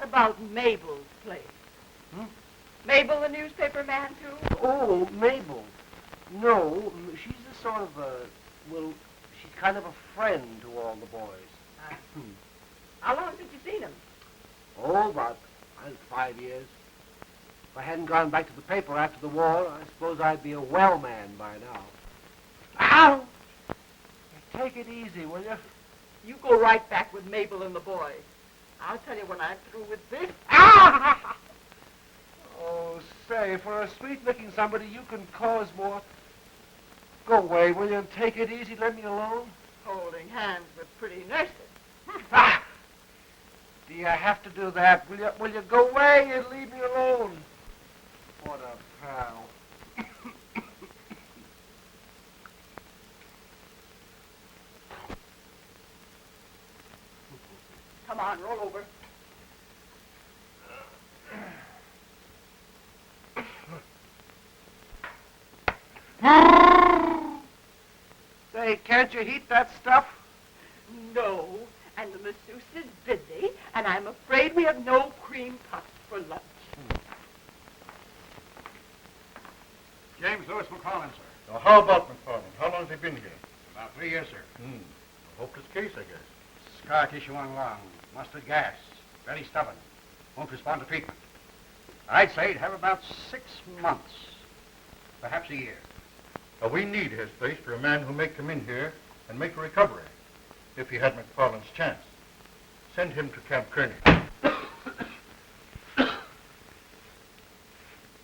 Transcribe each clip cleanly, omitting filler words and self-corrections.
About Mabel's place. Mabel, the newspaper man, too? Oh, Mabel. No, she's a sort of well, she's kind of a friend to all the boys. How long since you seen him? Oh, about 5 years. If I hadn't gone back to the paper after the war, I suppose I'd be a well man by now. Ow! Take it easy, will you? You go right back with Mabel and the boys. I'll tell you when I'm through with this. Ah! Oh, say, for a sweet-looking somebody, you can cause more. Go away, will you, and take it easy. Let me alone. Holding hands with pretty nurses. Ah! Do you have to do that? Will you go away and leave me alone? What a pal. Come on, roll over. Say, can't you heat that stuff? No, and the masseuse is busy, and I'm afraid we have no cream puffs for lunch. James Lewis McFarland, sir. Now, how about McFarland? How long has he been here? About 3 years, sir. A hopeless case, I guess. Scar tissue on lung, mustard gas, very stubborn, won't respond to treatment. I'd say he'd have about 6 months, perhaps a year. Now, we need his place for a man who may come in here and make a recovery, if he had McFarland's chance. Send him to Camp Kearney.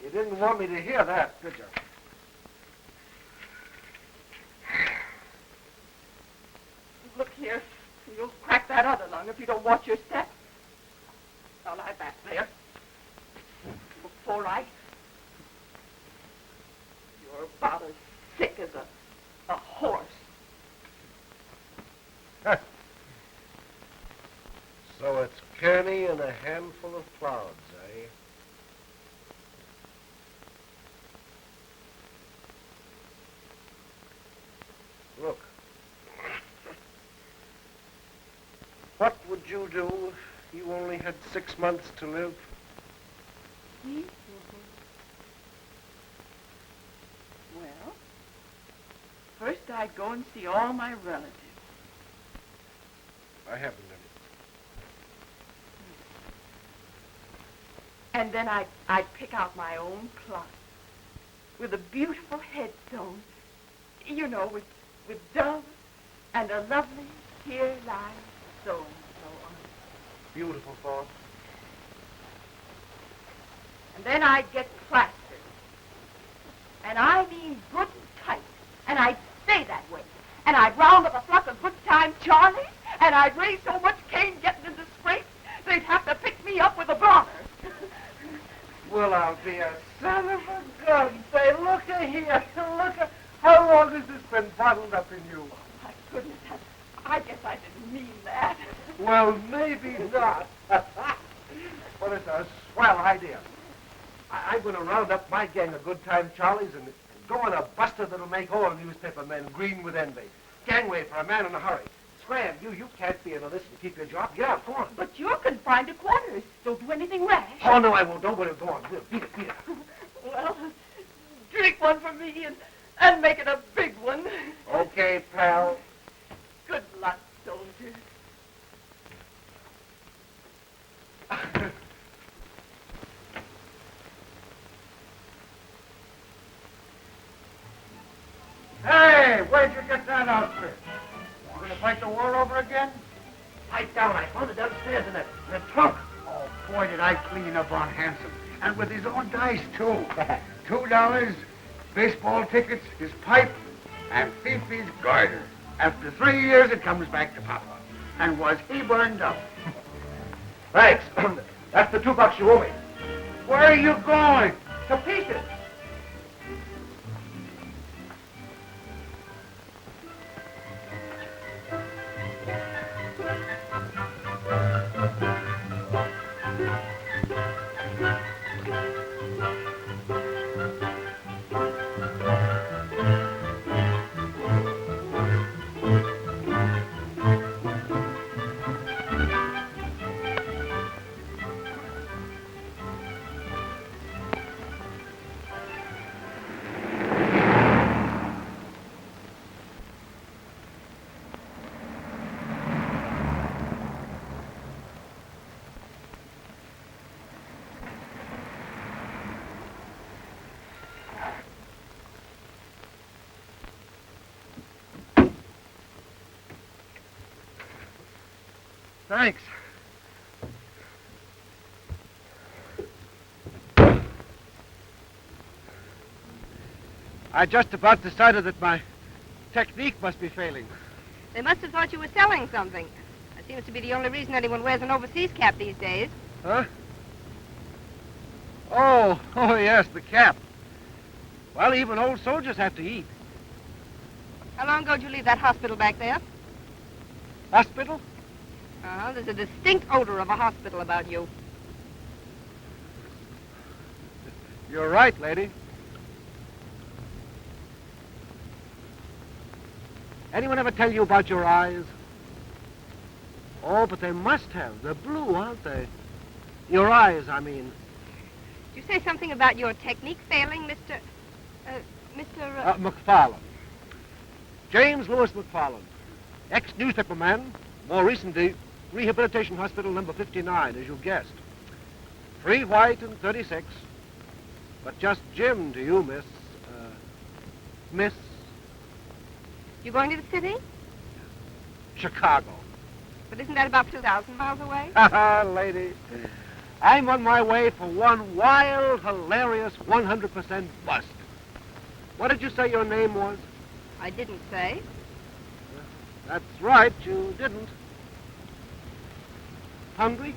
You didn't want me to hear that, did you? Look here, you'll crack that other lung if you don't watch your step. Now lie back there. Look all right. You're about as sick as a horse. So it's Kearney and a handful of clouds, eh? Look. What would you do if you only had 6 months to live? Me? Well, first I'd go and see all my relatives. I haven't any. And then I'd pick out my own plot with a beautiful headstone, you know, with doves and a lovely here lies so-and-so on it. Beautiful thought. And then I'd get plastered. And I mean good and tight. And I'd stay that way. And I'd round up a flock of good time Charlies, and I'd raise so much cane getting into scrapes, they'd have to pick me up with a bomber. Well, I'll be a son of a gun. Say, look-a here. Look-a. How long has this been bottled up in you? Oh, my goodness. I guess I didn't mean that. Well, maybe not. Well, it's a swell idea. I'm going to round up my gang of good time Charlies and go on a buster that'll make all newspaper men green with envy. Gangway for a man in a hurry. Scram, you can't be in a list and keep your job. Get out, go on. But you're confined to quarters. Don't do anything rash. Oh, no, I won't. Don't worry. Go on. Beat it. Well, drink one for me and make it a big one. Okay, pal. Good luck, soldier. Hey, where'd you get that outfit? You gonna fight the war over again? Pipe down. I found it downstairs in the trunk. Oh, boy, did I clean up on Hanson. And with his own dice, too. $2, baseball tickets, his pipe, and Fifi's garter. After 3 years, it comes back to Papa. And was he burned up? Thanks. That's the $2 you owe me. Where are you going? To pieces. Thanks. I just about decided that my technique must be failing. They must have thought you were selling something. That seems to be the only reason anyone wears an overseas cap these days. Huh? Oh, yes, the cap. Well, even old soldiers have to eat. How long ago did you leave that hospital back there? Hospital? Uh-huh. There's a distinct odor of a hospital about you. You're right, lady. Anyone ever tell you about your eyes? Oh, but they must have. They're blue, aren't they? Your eyes, I mean. Did you say something about your technique failing, Mr. McFarland. James Lewis McFarland. Ex-newspaper man. More recently, Rehabilitation Hospital number 59, as you guessed. 3 white and 36. But just Jim to you, Miss You going to the city? Chicago. But isn't that about 2,000 miles away? Lady, I'm on my way for one wild, hilarious, 100% bust. What did you say your name was? I didn't say. That's right, you didn't. Hungry?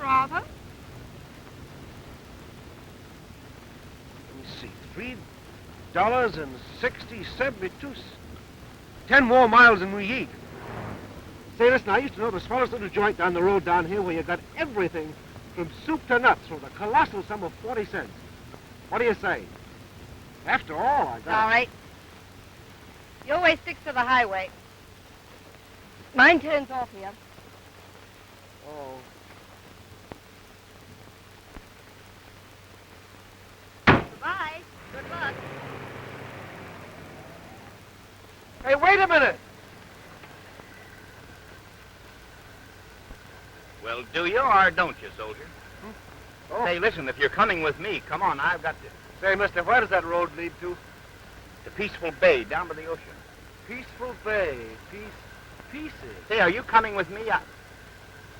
Rather. Let me see. $3.60, 10 more miles than we eat. Say, listen, I used to know the smallest little joint down the road down here where you got everything from soup to nuts for the colossal sum of 40 cents. What do you say? After all, I got... All right. Your way sticks to the highway. Mine turns off here. Oh. Goodbye. Good luck. Hey, wait a minute! Well, do you or don't you, soldier? Oh. Hey, listen, if you're coming with me, come on, I've got to... Say, mister, where does that road lead to? The Peaceful Bay, down by the ocean. Peaceful Bay. Pieces. Say, are you coming with me?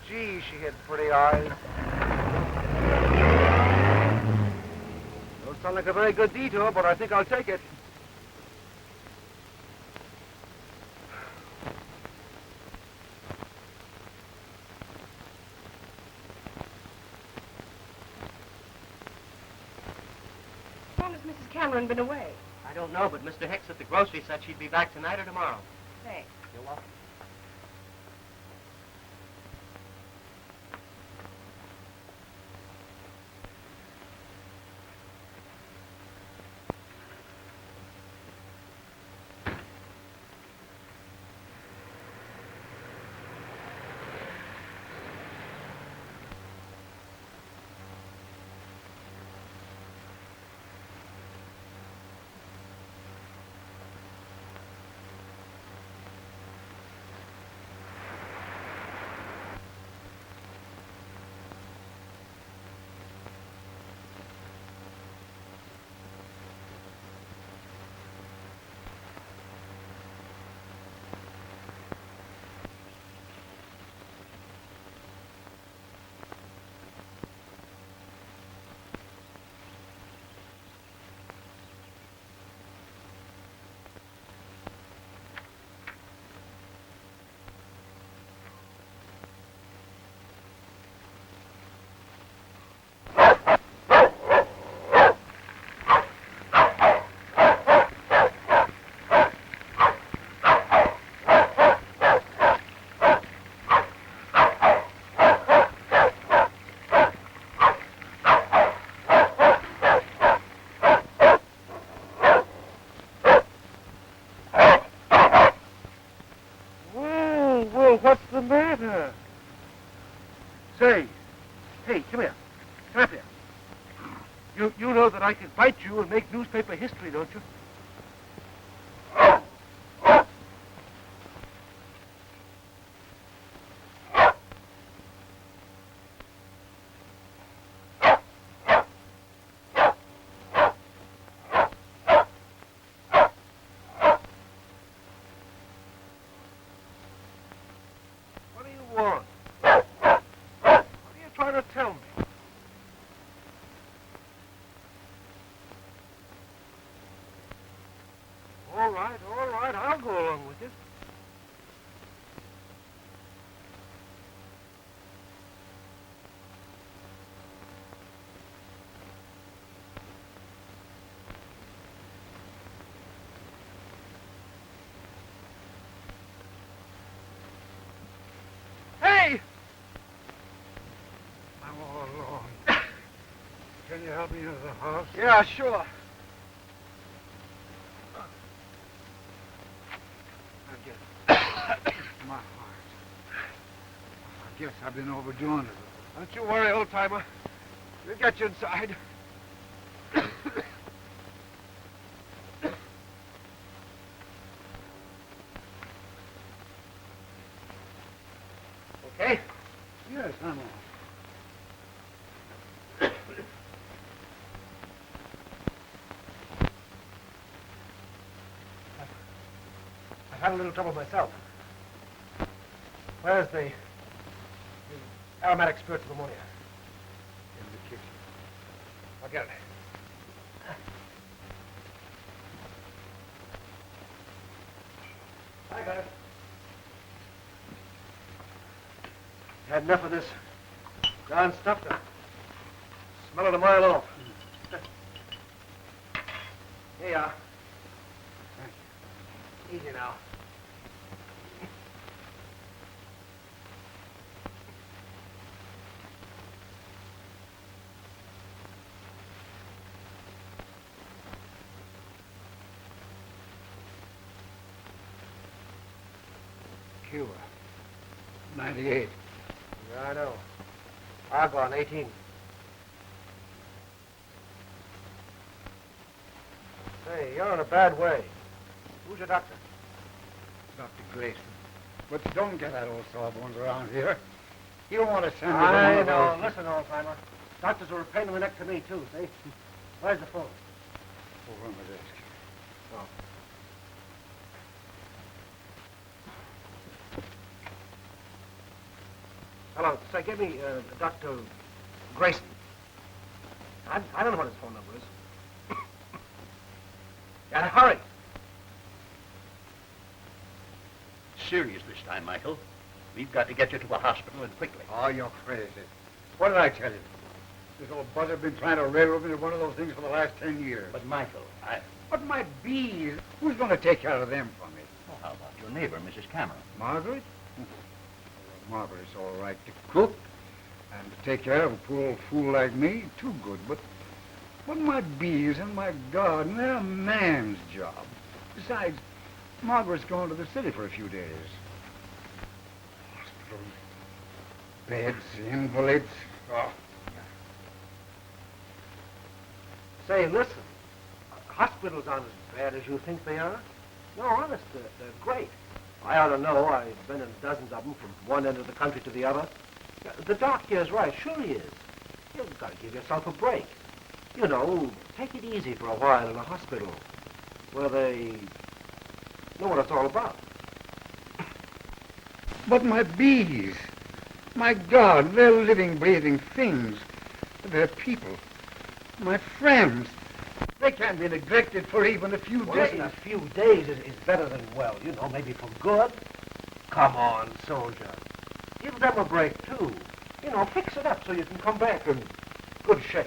Gee, she had pretty eyes. Don't sound like a very good detour, but I think I'll take it. How long has Mrs. Cameron been away? I don't know, but Mr. Hicks at the grocery said she'd be back tonight or tomorrow. Thanks. You're welcome. Hey, come here. Come up here. You know that I can bite you and make newspaper history, don't you? What do you want? What are you trying to tell me? All right, I'll go along with it. Hey! I'm all alone. Can you help me into the house? Yeah, sure. My heart. I guess I've been overdoing it. Don't you worry, old-timer. We'll get you inside. Okay? Yes, I'm all. I've had a little trouble myself. Where's the aromatic spirits of ammonia? In the kitchen. I'll get it. I got it. Had enough of this darn stuff to smell it a mile off. Here you are. Easy now. Cuba. 98. Yeah, I know. Argon, 18. Say, you're in a bad way. Who's your doctor? Dr. Grayson. But don't get that old sawbones around here. You don't want to send me to I one of know. those- Listen, old-timer. Doctors are a pain in the neck to me, too, see? Where's the phone? Over on my desk. Oh. Hello. Say, give me Dr. Grayson. I don't know what his phone number is. Gotta hurry. Serious this time, Michael. We've got to get you to a hospital and quickly. Oh, you're crazy. What did I tell you? This old buzzard's been trying to railroad me to one of those things for the last 10 years. But, Michael, But my bees, who's going to take care of them for me? Well, how about your neighbor, Mrs. Cameron? Margaret? Well, Margaret's all right to cook and to take care of a poor old fool like me. Too good, but my bees and my garden, they're a man's job. Besides, Margaret's going to the city for a few days. Hospitals, beds, invalids. Oh. Say, listen. Hospitals aren't as bad as you think they are. No, honest, they're great. I ought to know. I've been in dozens of them from one end of the country to the other. The doc here's right. Sure he is. You've got to give yourself a break. You know, take it easy for a while in a hospital where they know what it's all about. But my bees, my God, they're living, breathing things. They're people, my friends. They can't be neglected for even a few Well, days. listen, a few days is better than well, you know, maybe for good. Come on, soldier. Give them a break, too. You know, fix it up so you can come back in good shape.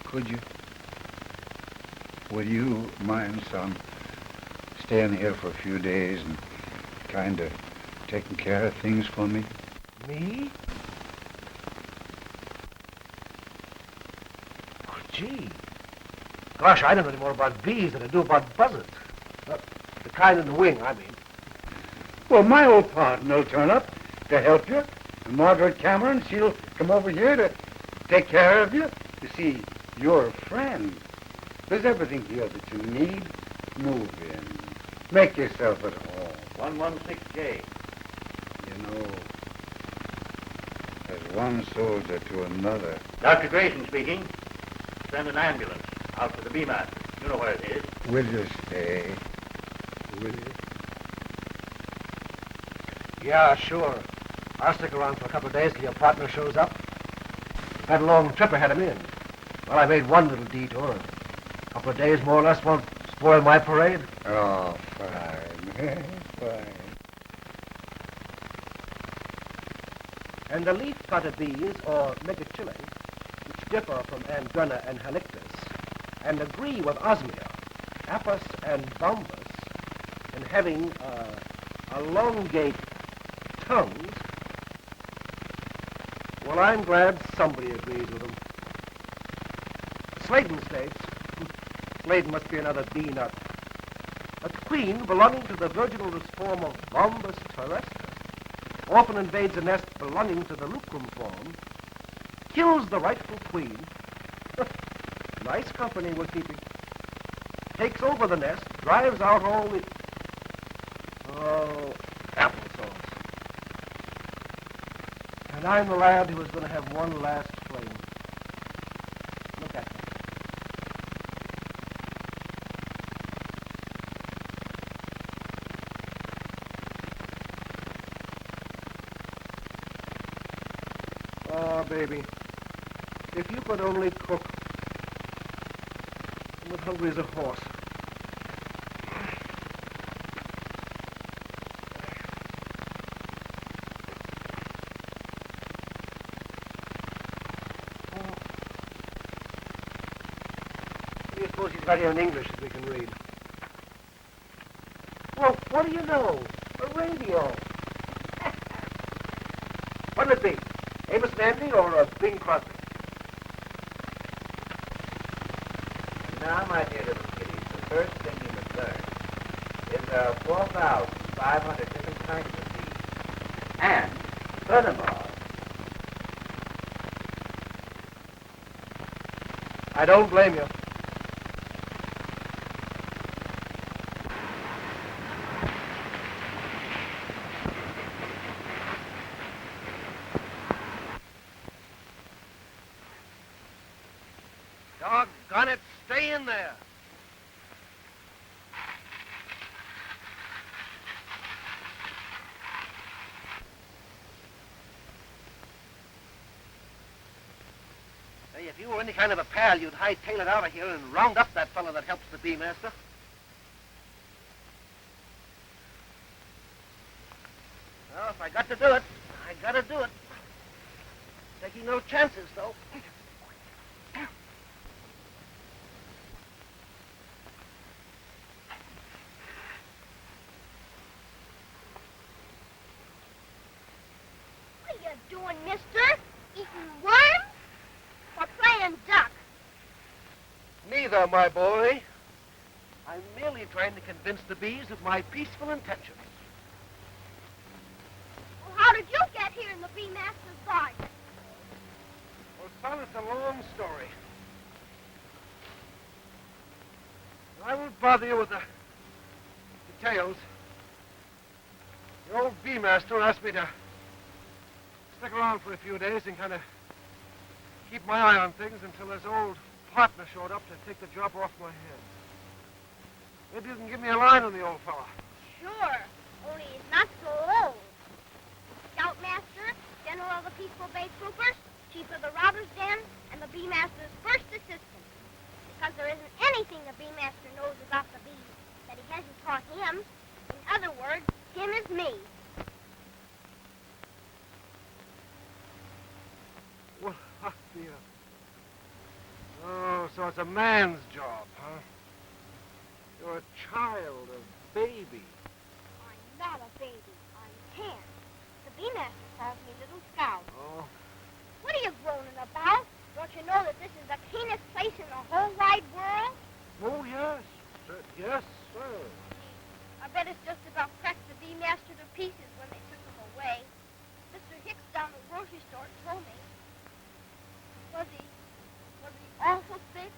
Could you? Would you mind, son, staying here for a few days and kind of taking care of things for me? Me? Oh, gee. Gosh, I don't know any more about bees than I do about buzzards. The kind in the wing, I mean. Well, my old partner will turn up to help you. And Margaret Cameron, she'll come over here to take care of you. You see, you're a friend. There's everything here that you need. Move in. Make yourself at home. 116J. You know, there's one soldier to another. Dr. Grayson speaking. Send an ambulance out to the B-Master. You know where it is. Will you stay? Will you? Yeah, sure. I'll stick around for a couple of days till your partner shows up. Had a long trip ahead of me, and, well, I made one little detour. A couple of days, more or less, won't spoil my parade. Oh, fine. Fine. And the leaf-cutter bees, or megachile, which differ from Andrena and Halictus, and agree with Osmia, Apis, and Bombus in having elongate tongues, well, I'm glad somebody agrees with them. Sladen states, Sladen must be another bee nut. A queen belonging to the virginal form of Bombus terrestre often invades a nest belonging to the lucrum form, kills the rightful queen. Nice company we're keeping. Takes over the nest, drives out all the... applesauce. And I'm the lad who was going to have one last fling. Look at me. Oh, baby, if you could only cook. I'm as hungry as a horse. What do you suppose he's got here in English that we can read? Well, what do you know? A radio. What'll it be? Amos and Andy or Bing Crosby? Now, my dear little kiddies, the first thing you must learn is there are 4,500 different kinds of bees. And, furthermore, I don't blame you. Doggone it, stay in there. Hey, if you were any kind of a pal, you'd hightail it out of here and round up that fellow that helps the bee-master. Well, if I got to do it, I gotta do it. Taking no chances, though. What are you doing, mister? Eating worms? Or playing duck? Neither, my boy. I'm merely trying to convince the bees of my peaceful intentions. Well, how did you get here in the bee-master's garden? Well, son, it's a long story. I won't bother you with the details. The old bee-master asked me to stick around for a few days and kind of keep my eye on things until his old partner showed up to take the job off my hands. Maybe you can give me a line on the old fella. Sure, only he's not so old. Scoutmaster, General of the Peaceful Bay Troopers, Chief of the Robbers' Den, and the Bee-Master's first assistant. Because there isn't anything the Bee-Master knows about the bees that he hasn't taught him. In other words, him is me. Well, yeah. Oh, so it's a man's job, huh? You're a child, a baby. I'm not a baby. I'm 10. The Bee-Master calls me Little Scout. Oh, What are you groaning about? Don't you know that this is the cleanest place in the whole wide world? oh yes. Yes, sir. I bet it's just about cracked the Bee-Master to pieces when they took him away. Mr. Hicks down the store told me. Was he awful sick?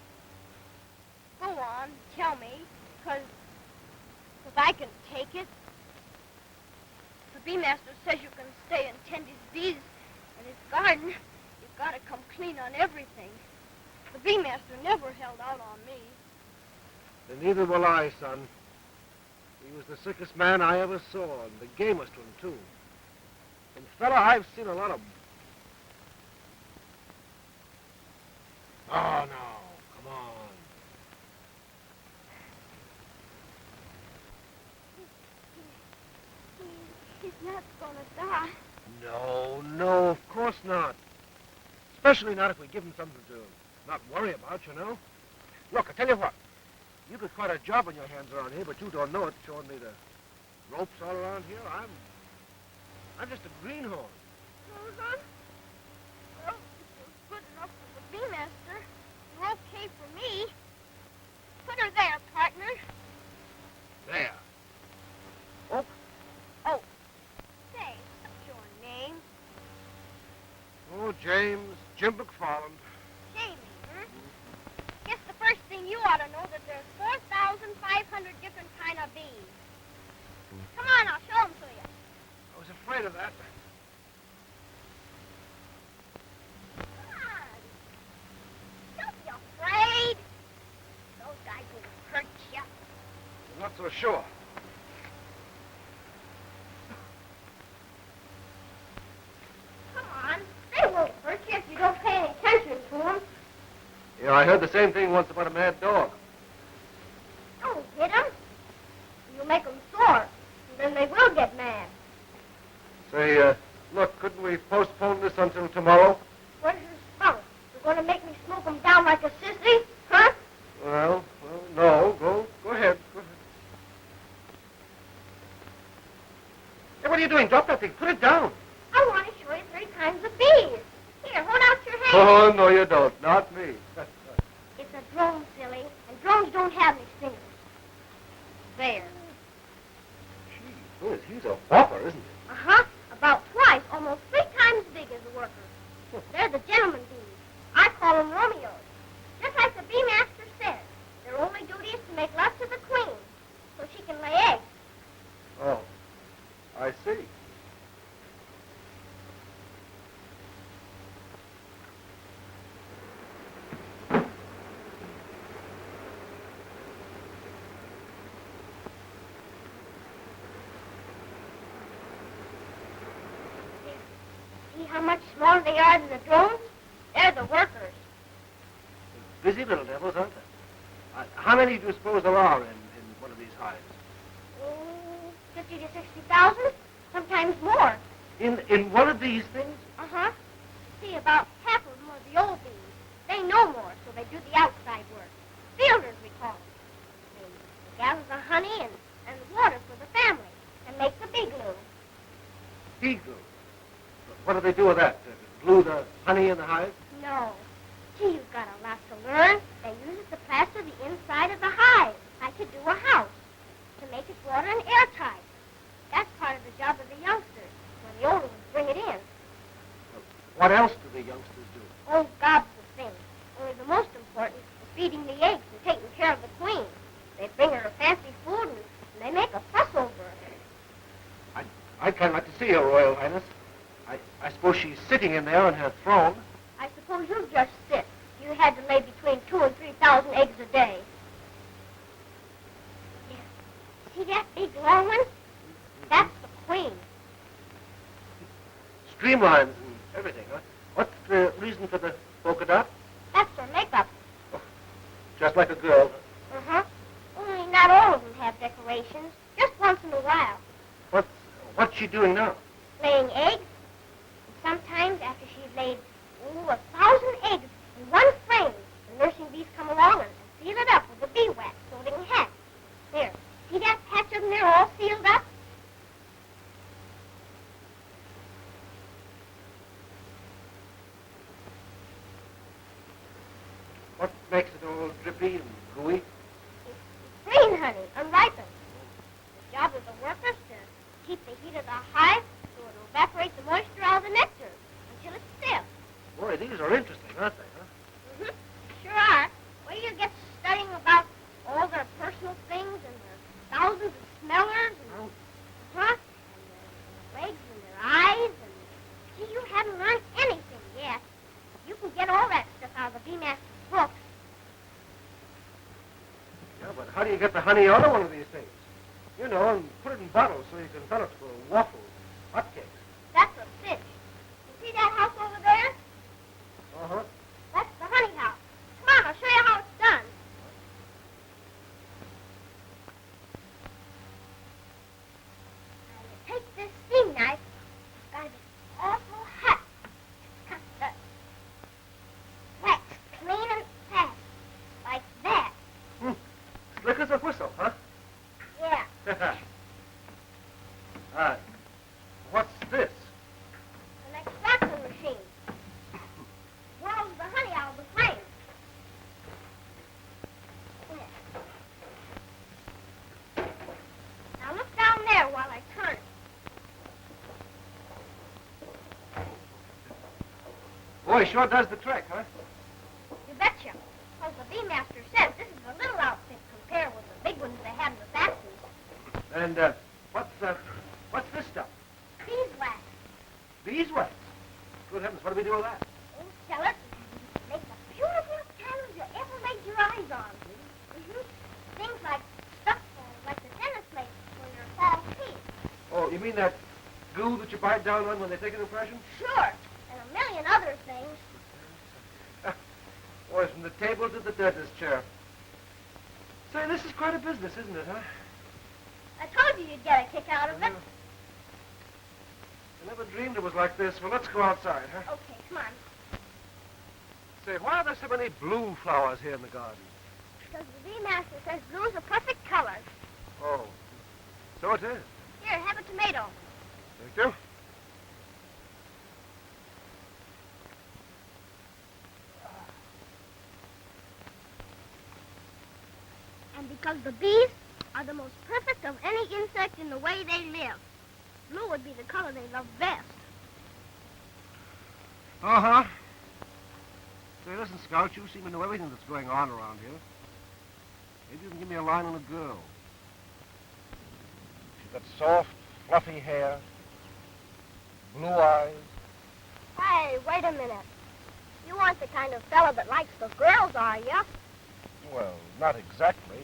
Go on, tell me, 'cause I can take it. The bee master says you can stay and tend his bees and his garden. You've got to come clean on everything. The bee master never held out on me. Then neither will I, son. He was the sickest man I ever saw, and the gamest one, too. And, fella, I've seen a lot of... Oh, no. Come on. He's not gonna die. No, of course not. Especially not if we give him something to not worry about, you know. Look, I tell you what. You've got quite a job on your hands around here, but you don't know it, showing me the ropes all around here. I'm just a greenhorn. Uh-huh. Well, if you're good enough for the bee master, you're okay for me. Put her there, partner. There. Oh. Oh. Say, what's your name? Oh, Jim McFarland. Jamie, huh? Guess the first thing you ought to know that there's 4,500 different kind of bees. Come on, I'll show them to you. I was afraid of that. Come on. Don't be afraid. Those guys won't hurt you. I'm not so sure. Come on. They won't hurt you if you don't pay any attention to them. Yeah, I heard the same thing once about a mad dog. Don't hit them. You'll make them sore, and then they will get mad. Say, look, couldn't we postpone this until tomorrow? What is this about? You're going to make me smoke them down like a sissy? Huh? Well, no. Go ahead. Hey, what are you doing? Drop that thing. Put it down. I want to show you 3 kinds of bees. Here, hold out your hand. Oh, no, you don't. Not me. It's a drone, silly, and drones don't have any stingers. There. Gee whiz, he's a whopper, isn't he? Uh-huh. About twice, almost 3 times as big as the workers. They're the gentleman bees. I call them Romeos. Just like the bee master says, their only duty is to make love to the queen so she can lay eggs. Oh, I see. See how much smaller they are than the drones? They're the workers. Busy little devils, aren't they? How many do you suppose there are in one of these hives? 50 to 60,000, sometimes more. In one of these things? Uh-huh. See, about half of them are the old bees. They know more, so they do the outside work. Fielders, we call them. They gather the honey and the water for the family and make the bee glue. Bee glue. What do they do with that? Glue the honey in the hive? No. Gee, you've got a lot to learn. They use it to plaster the inside of the hive, like to do a house, to make it water and airtight. That's part of the job of the youngsters, when the older ones bring it in. What else do the youngsters do? Oh, gobs of things. Only the most important is feeding the eggs and taking care of the queen. They bring her fancy food and they make a fuss over her. I'd kind of like to see her, Royal Highness. I suppose she's sitting in there on her throne. I suppose you'll just sit. You had to lay between 2,000 and 3,000 eggs a day. Yeah. See that big long one? That's the queen. Streamlines and everything, huh? What's the reason for the polka dot? That's her makeup. Oh, just like a girl. Uh-huh. Only not all of them have decorations. Just once in a while. What's she doing now? Laying eggs. And sometimes after she's laid 1,000 eggs in one frame, the nursing bees come along and seal it up with the bee wax so they can hatch. There. See that patch of them there all sealed up? What makes it all drippy and gooey? It's green honey, unripened. The job of the workers to keep the heat of the hive so it'll evaporate the moisture out of the nectar until it's these are interesting, aren't they, huh? Mm-hmm. Sure are. Wait till you get studying about all their personal things and their thousands of smellers and and their legs and their eyes and gee, you haven't learned anything yet. You can get all that stuff out of the Bee Master's books. Yeah, but how do you get the honey out of one of these things? You know, and put it in bottles so you can sell it for waffles, hotcakes. That's a cinch. You see that house over there? Uh-huh. That's the honey house. Come on, I'll show you how it's done. Now you take this steam knife. It's got to be awful hot. Cut the wax clean and fast. Like that. Slick as a whistle, huh? Yeah. What's this? An extraction machine. Whirls the honey out of the frame. Yeah. Now look down there while I turn it. Boy, sure does the trick, huh? You betcha. Because the Bee Master says this is a little outfit compared with the big ones they have in the factories. And, what's this stuff? Beeswax. Beeswax? Good heavens, what do we do with that? Oh, sell it. Make the beautifulest candles you ever laid your eyes on. Mm-hmm. Things like stuff like the dentist makes for your false teeth. Oh, you mean that goo that you bite down on when they take an impression? Sure. And a million other things. Boy, from the table to the dentist chair. Say, this is quite a business, isn't it, huh? I told you you'd get a kick out of it. I never dreamed it was like this. Well, let's go outside, huh? Okay, come on. Say, why are there so many blue flowers here in the garden? Because the Bee Master says blue's a perfect color. Oh, so it is. Here, have a tomato. Thank you. And because the bees are the most perfect of any insect in the way they live. Blue would be the color they love best. Uh-huh. Say, listen, Scout, you seem to know everything that's going on around here. Maybe you can give me a line on a girl. She's got soft, fluffy hair, blue eyes. Hey, wait a minute. You aren't the kind of fella that likes the girls, are you? Well, not exactly.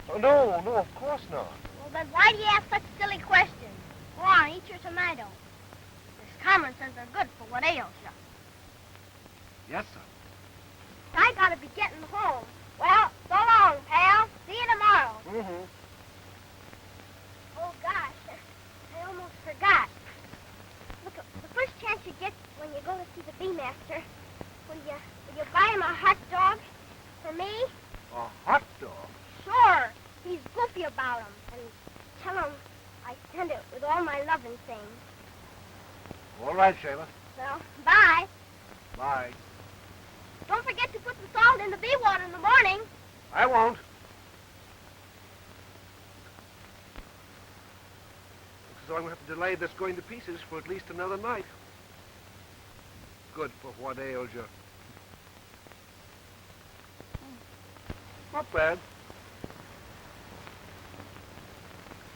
Oh, no, of course not. Well, then why do you ask such silly questions? Go on, eat your tomato. Miss Cameron says they're good for what ails you. Yes, sir. I gotta be getting home. Well, so long, pal. See you tomorrow. Mm-hmm. Oh, gosh. I almost forgot. Look, the first chance you get when you go to see the Bee Master, will you buy him a hot dog for me? A hot dog? Sure. He's goofy about him. And tell him I send it with all my loving things. All right, Shayla. Well, bye. Bye. Don't forget to put the salt in the bee water in the morning. I won't. So I'm going to have to delay this going to pieces for at least another night. Good for what ails you. Not bad.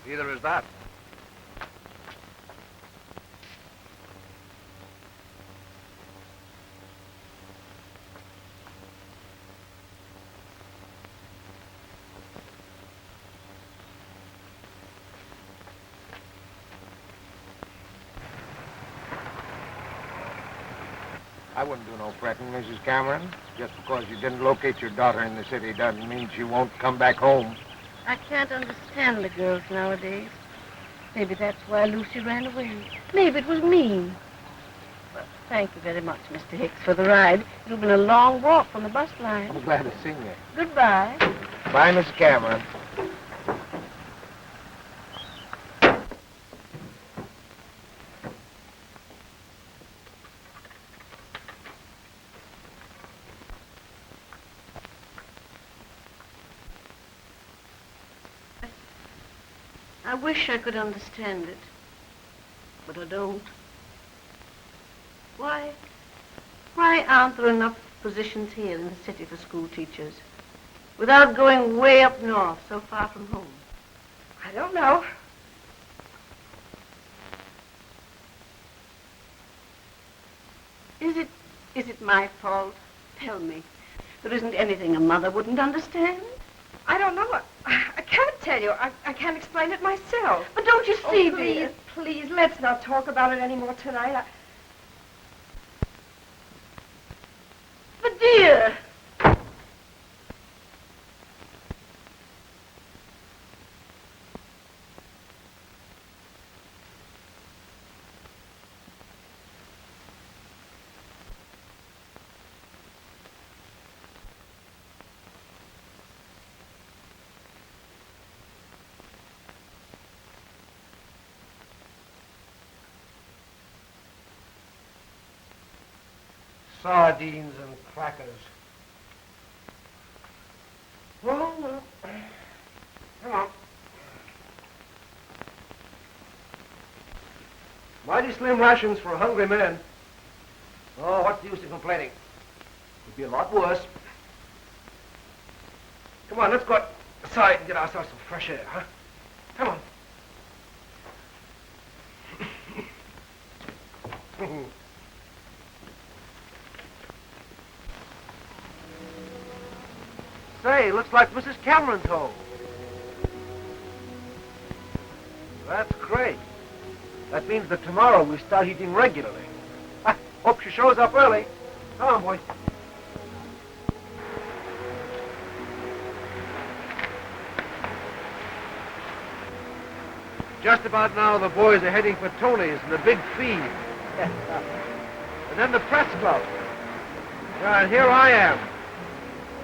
Neither is that. I wouldn't do no fretting, Mrs. Cameron. Just because you didn't locate your daughter in the city doesn't mean she won't come back home. I can't understand the girls nowadays. Maybe that's why Lucy ran away. Maybe it was mean. Well, thank you very much, Mr. Hicks, for the ride. It'll be a long walk from the bus line. I'm glad to see you. Goodbye. Bye, Mrs. Cameron. I wish I could understand it, but I don't. Why Why aren't there enough positions here in the city for school teachers? Without going way up north, so far from home. I don't know. Is it my fault? Tell me. There isn't anything a mother wouldn't understand? I don't know. I can't tell you. I can't explain it myself. But don't you see, please, dear? please, let's not talk about it anymore tonight. But dear! Sardines and crackers. Well, come on. Mighty slim rations for a hungry man. Oh, what's the use of complaining? Could be a lot worse. Come on, let's go outside and get ourselves some fresh air, huh? Come on. Say, looks like Mrs. Cameron's home. That's great. That means that tomorrow we start eating regularly. Hope she shows up early. Come on, boy. Just about now, the boys are heading for Tony's and the big feed. And then the press club. Yeah, and here I am.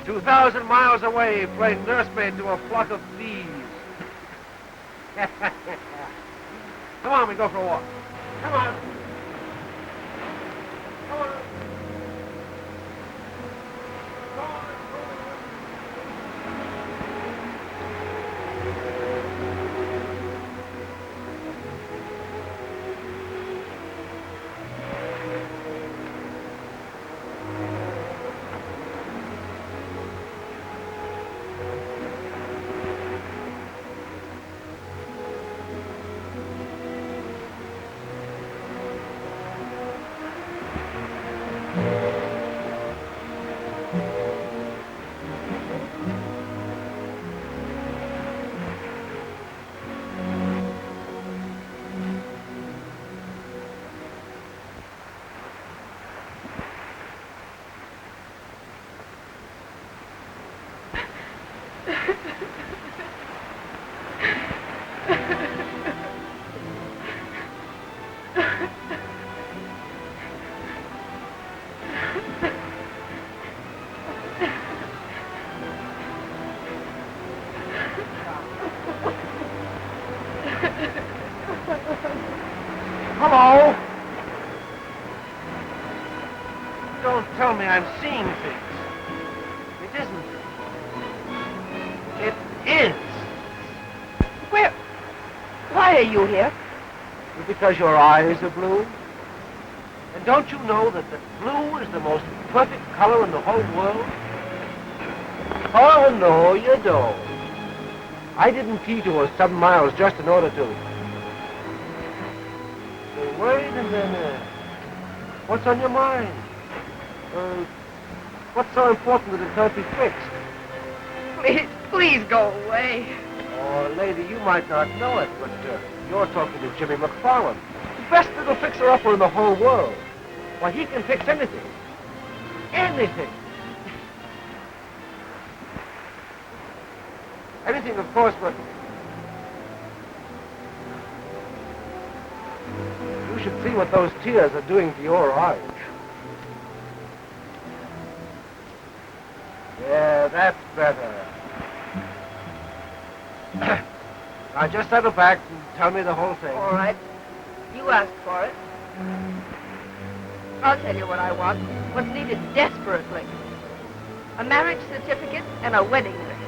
2,000 miles away, playing nursemaid to a flock of bees. Come on, we go for a walk. Come on. Come on. Hello? Don't tell me I'm seeing things. It isn't. It is. Why are you here? Because your eyes are blue. And don't you know that the blue is the most perfect color in the whole world? Oh, no, you don't. I didn't key to her 7 miles just in order to. So wait a minute. What's on your mind? What's so important that it can't be fixed? Please go away. Oh, lady, you might not know it, but you're talking to Jimmy McFarland, the best little fixer-upper in the whole world. Why, he can fix anything. Anything. Anything, of course, but you should see what those tears are doing to your eyes. Yeah, that's better. Now just settle back and tell me the whole thing. All right. You asked for it. I'll tell you what I want. What's needed desperately. A marriage certificate and a wedding ring.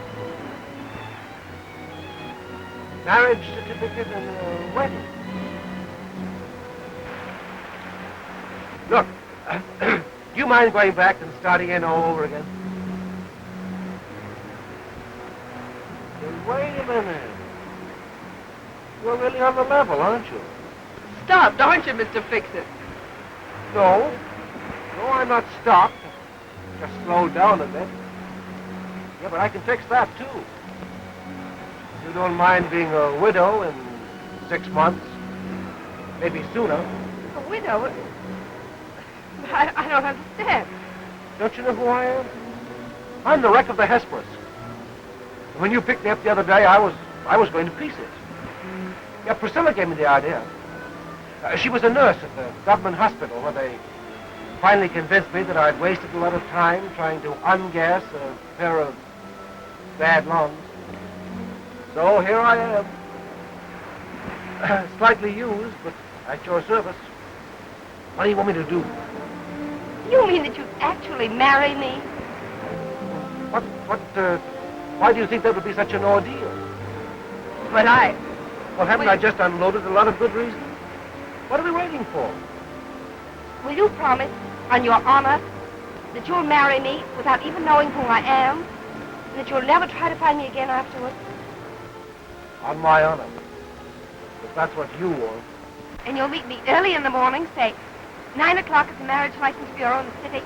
Marriage certificate and a wedding. Look, Do you mind going back and starting in all over again? Wait a minute. You're really on the level, aren't you? Stopped, aren't you, Mr. Fix-It? No. No, I'm not stopped. Just slowed down a bit. Yeah, but I can fix that, too. You don't mind being a widow in 6 months? Maybe sooner. A widow? I don't understand. Don't you know who I am? I'm the wreck of the Hesperus. When you picked me up the other day, I was going to pieces. Yeah, Priscilla gave me the idea. She was a nurse at the government hospital where they finally convinced me that I'd wasted a lot of time trying to ungas a pair of bad lungs. So here I am. Slightly used, but at your service. What do you want me to do? You mean that you'd actually marry me? Why do you think that would be such an ordeal? But Well, haven't I just unloaded a lot of good reasons? What are we waiting for? Will you promise, on your honor, that you'll marry me without even knowing who I am? And that you'll never try to find me again afterwards? On my honor. If that's what you want. And you'll meet me early in the morning, say 9 o'clock at the Marriage License Bureau in the city?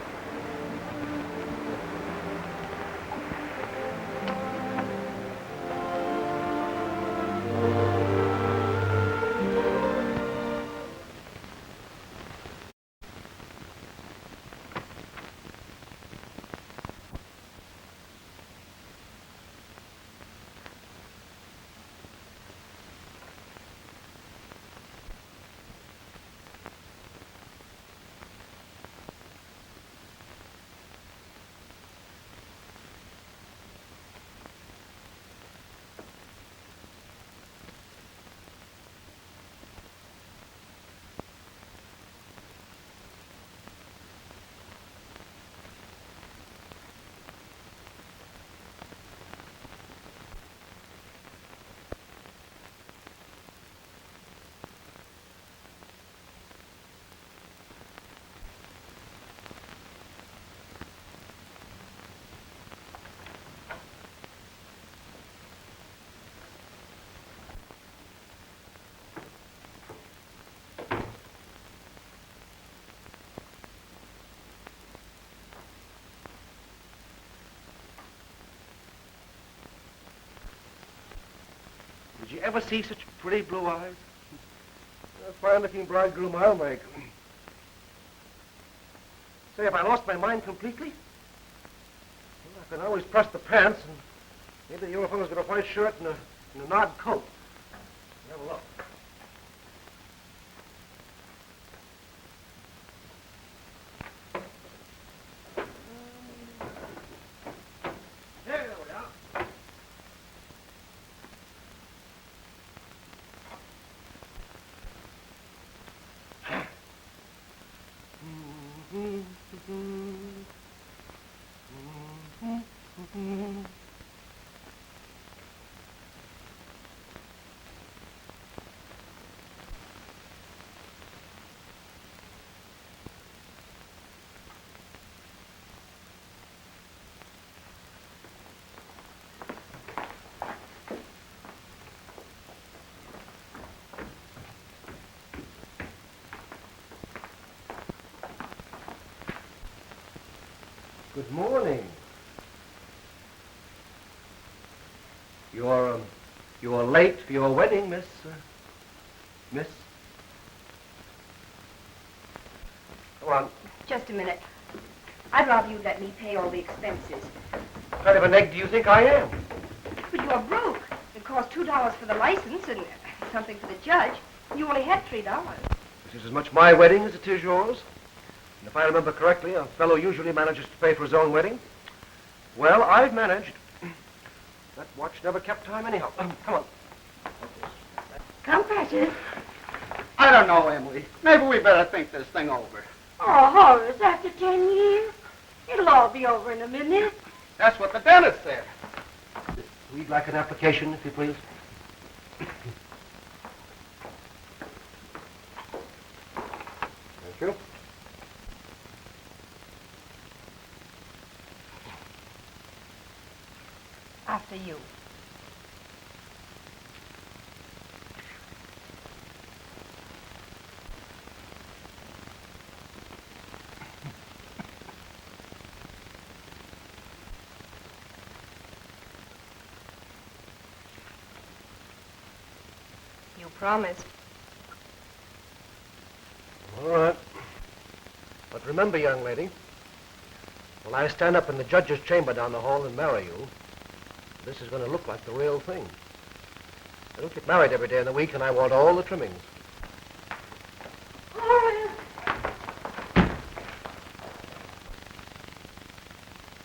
Did you ever see such pretty blue eyes? A fine-looking bridegroom I'll make. Say, have I lost my mind completely? Well, I can always press the pants, and maybe the young fellow's got a white shirt and an odd coat. Have a look. There we are. Good morning. You're late for your wedding, Miss. Come on. Just a minute. I'd rather you let me pay all the expenses. What kind of an egg do you think I am? But you're broke. It cost $2 for the license and something for the judge. You only had $3. This is as much my wedding as it is yours. And if I remember correctly, a fellow usually manages to pay for his own wedding. Well, I've managed. That watch never kept time anyhow. Come on. Come, Precious. I don't know, Emily. Maybe we better think this thing over. Oh, Horace, after 10 years? It'll all be over in a minute. That's what the dentist said. We'd like an application, if you please. Thank you. After you. You promised. All right. But remember, young lady, when I stand up in the judge's chamber down the hall and marry you, this is going to look like the real thing. I don't get married every day in the week, and I want all the trimmings.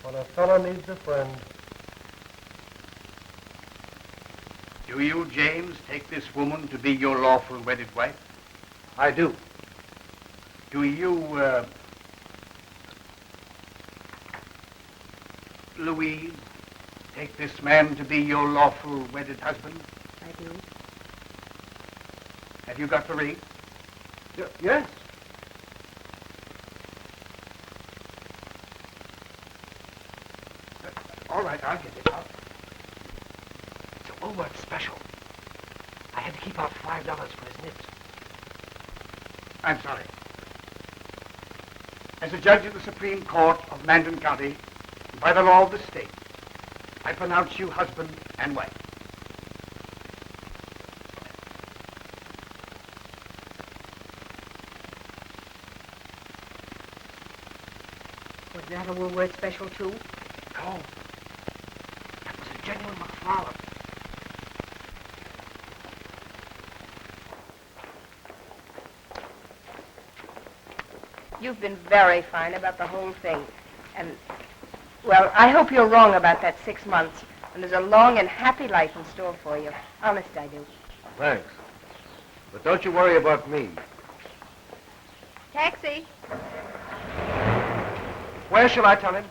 When a fellow needs a friend. Do you, James, take this woman to be your lawful wedded wife? I do. Do you, Louise, take this man to be your lawful wedded husband? I do. Have you got the ring? Yes. All right, I'll get it. It's a Woolworth special. I had to keep out $5 for his nips. I'm sorry. As a judge of the Supreme Court of Mandan County, by the law of the state, I pronounce you husband and wife. Was that a Woolworth special, too? No. That was a genuine McFarlane. You've been very fine about the whole thing. And, well, I hope you're wrong about that 6 months. And there's a long and happy life in store for you. Honest, I do. Thanks. But don't you worry about me. Taxi. Where shall I tell him?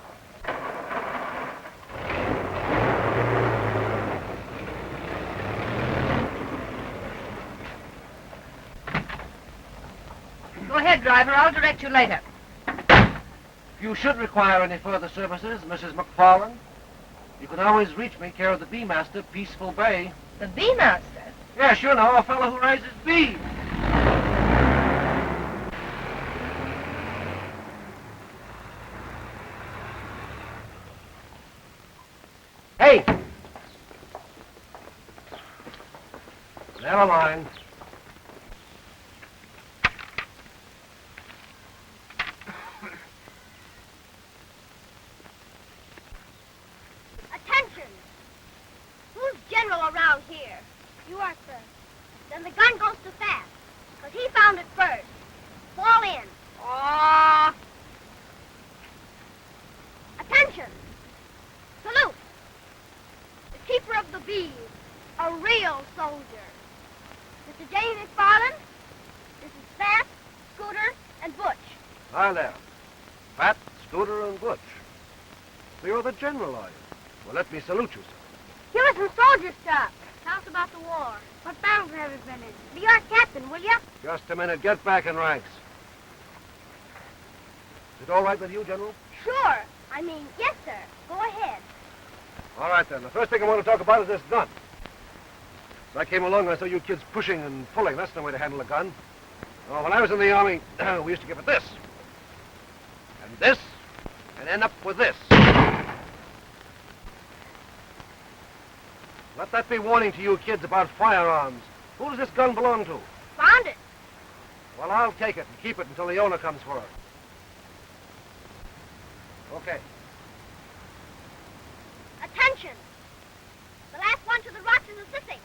Go ahead, driver. I'll direct you later. If you should require any further services, Mrs. McFarlane, you can always reach me care of the Bee Master, Peaceful Bay. The Bee Master? Yes, you know, a fellow who raises bees. Hey! Never mind. Attention! Who's general around here? You are, sir. Then the gun goes too fast, because he found it first. Fall in. Oh! Attention! Salute! The keeper of the bees, a real soldier. Mr. James McFarlane, this is Fat, Scooter, and Butch. Hi there. Pat, Scooter, and Butch. So you're the general, are you? Well, let me salute you, sir. Give us some soldier stuff. Tell us about the war. What battles have you been in? Be our captain, will you? Just a minute. Get back in ranks. Is it all right with you, General? Sure. I mean, yes, sir. Go ahead. All right, then. The first thing I want to talk about is this gun. As I came along, I saw you kids pushing and pulling. That's no way to handle a gun. Oh, when I was in the Army, we used to give it this. And this. And end up with this. Let that be warning to you kids about firearms. Who does this gun belong to? Found it. Well, I'll take it and keep it until the owner comes for it. Okay. Attention! The last one to the rocks is assisting.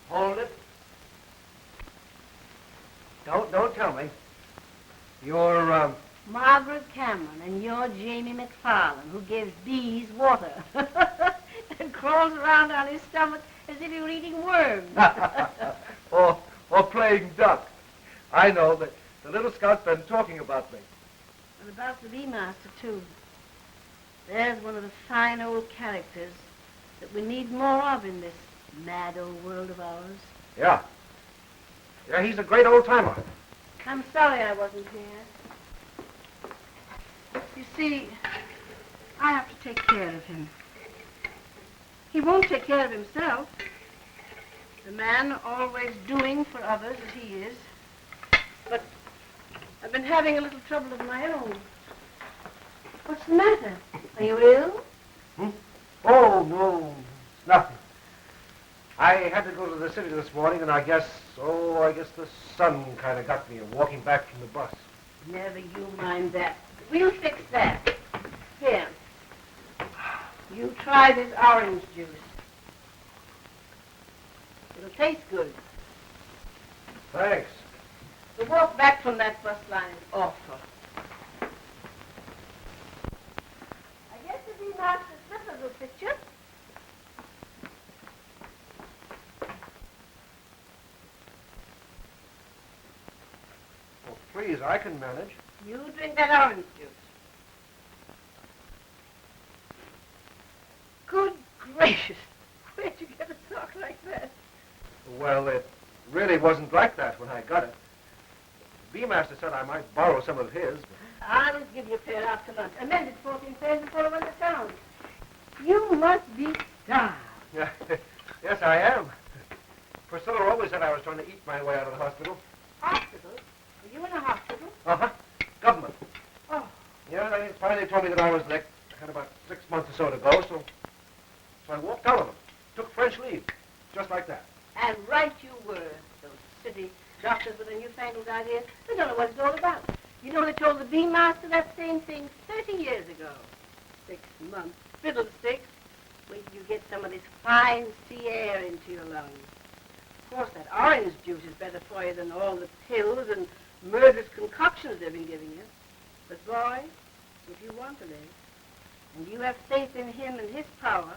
Hold it. Don't tell me. You're, Margaret Cameron, and you're Jamie McFarlane, who gives bees water. and crawls around on his stomach as if he were eating worms. or playing duck. I know that the little scout's been talking about me. And about the bee master, too. There's one of the fine old characters that we need more of in this mad old world of ours. Yeah. Yeah, he's a great old timer. I'm sorry I wasn't here. You see, I have to take care of him. He won't take care of himself. The man always doing for others as he is. But I've been having a little trouble of my own. What's the matter? Are you ill? Oh, no, it's nothing. I had to go to the city this morning, and I guess the sun kind of got me walking back from the bus. Never you mind that. We'll fix that. Here. You try this orange juice. It'll taste good. Thanks. The walk back from that bus line is awful. I guess the bee master's slippers will fit you. Oh, please, I can manage. You drink that orange juice. Good gracious. Where'd you get a talk like that? Well, it really wasn't like that when I got it. The bee master said I might borrow some of his. But... I'll give you a pair after lunch. Amended 14 pairs before I went to town. You must be starved. Yeah, yes, I am. Priscilla always said I was trying to eat my way out of the hospital. Hospital? Were you in a hospital? Uh-huh. Government. Oh. Yeah, they finally told me that I was sick. I had about 6 months or so to go, so I walked out of them. Took French leave. Just like that. And right you were. Those city doctors with their newfangled ideas. They don't know what it's all about. You know they told the bee master that same thing 30 years ago. 6 months. Fiddlesticks. Wait till you get some of this fine sea air into your lungs. Of course, that orange juice is better for you than all the pills and murderous concoctions they've been giving you. But, boy, if you want to live, and you have faith in him and his power,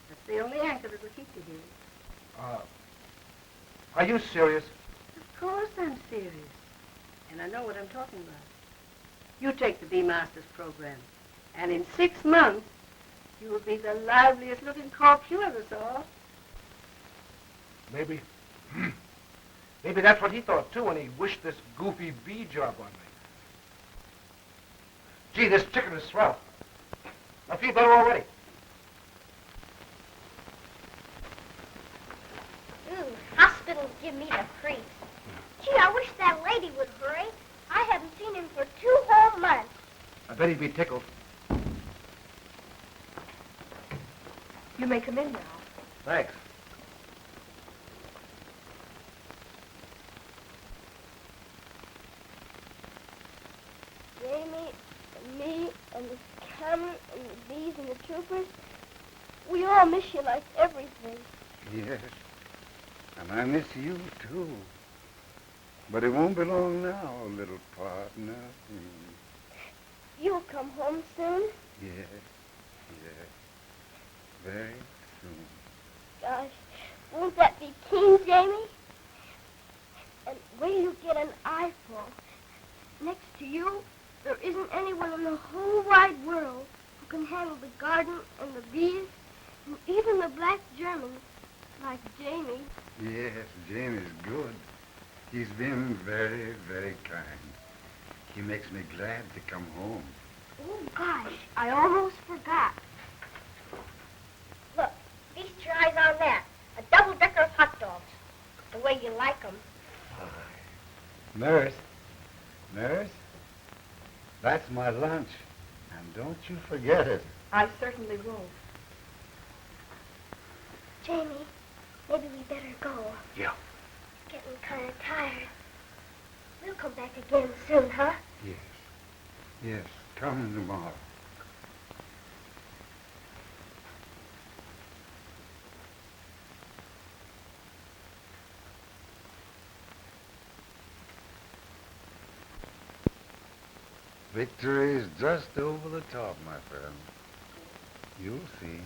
that's the only anchor that will keep you here. Are you serious? Of course I'm serious. And I know what I'm talking about. You take the Bee Masters program, and in 6 months, you will be the liveliest looking corpse you ever saw. Maybe that's what he thought, too, when he wished this goofy bee job on me. Gee, this chicken is swell. I feel better already. Hospitals give me the creeps. Gee, I wish that lady would hurry. I haven't seen him for 2 whole months. I bet he'd be tickled. You may come in now. Thanks. Jamie and me and the camera and the bees and the troopers, we all miss you like everything. Yes. And I miss you, too. But it won't be long now, little partner. You'll come home soon? Yes. Very soon. Gosh, won't that be keen, Jamie? And wait till you get an eyeful. Next to you, there isn't anyone in the whole wide world who can handle the garden and the bees and even the black Germans like Jamie. Yes, Jamie's good. He's been very, very kind. He makes me glad to come home. Oh, gosh, I almost forgot. Look, feast your eyes on that. A double-decker of hot dogs. The way you like them. Nurse, that's my lunch. And don't you forget it. I certainly won't. Jamie, maybe we better go. Yeah. Getting kind of tired. We'll come back again soon, huh? Yes, come tomorrow. Victory is just over the top, my friend. You'll see.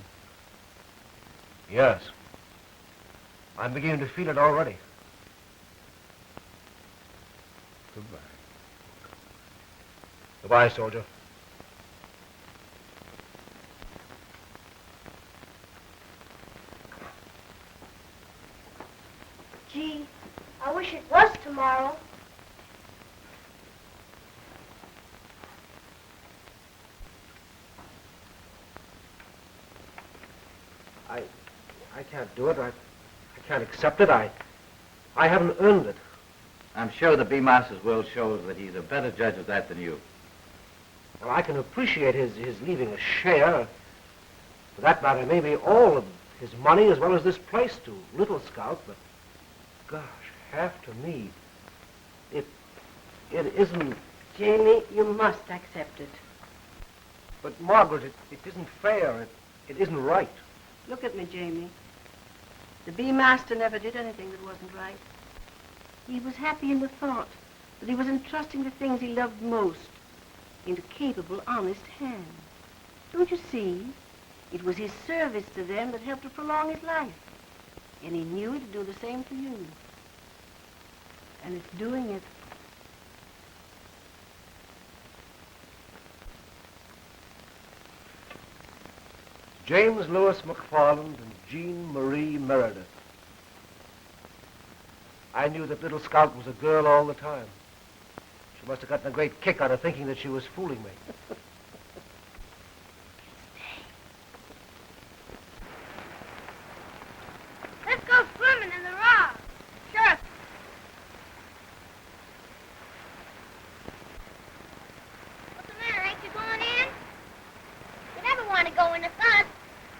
Yes. I'm beginning to feel it already. Goodbye. Goodbye, soldier. Gee, I wish it was tomorrow. I can't do it. I can't accept it. I haven't earned it. I'm sure the B-Master's will shows that he's a better judge of that than you. Well, I can appreciate his leaving a share. For that matter, maybe all of his money as well as this place to Little Scout, but gosh, half to me. It isn't. Jamie, you must accept it. But Margaret, it isn't fair. It isn't right. Look at me, Jamie. The B-Master never did anything that wasn't right. He was happy in the thought that he was entrusting the things he loved most into capable, honest hands. Don't you see? It was his service to them that helped to prolong his life. And he knew it'd do the same for you. And it's doing it. James Lewis McFarland and Jean Marie Meredith. I knew that Little Scout was a girl all the time. She must have gotten a great kick out of thinking that she was fooling me. Let's go swimming in the rock. Sure. What's the matter? Ain't you going in? You never want to go in the sun.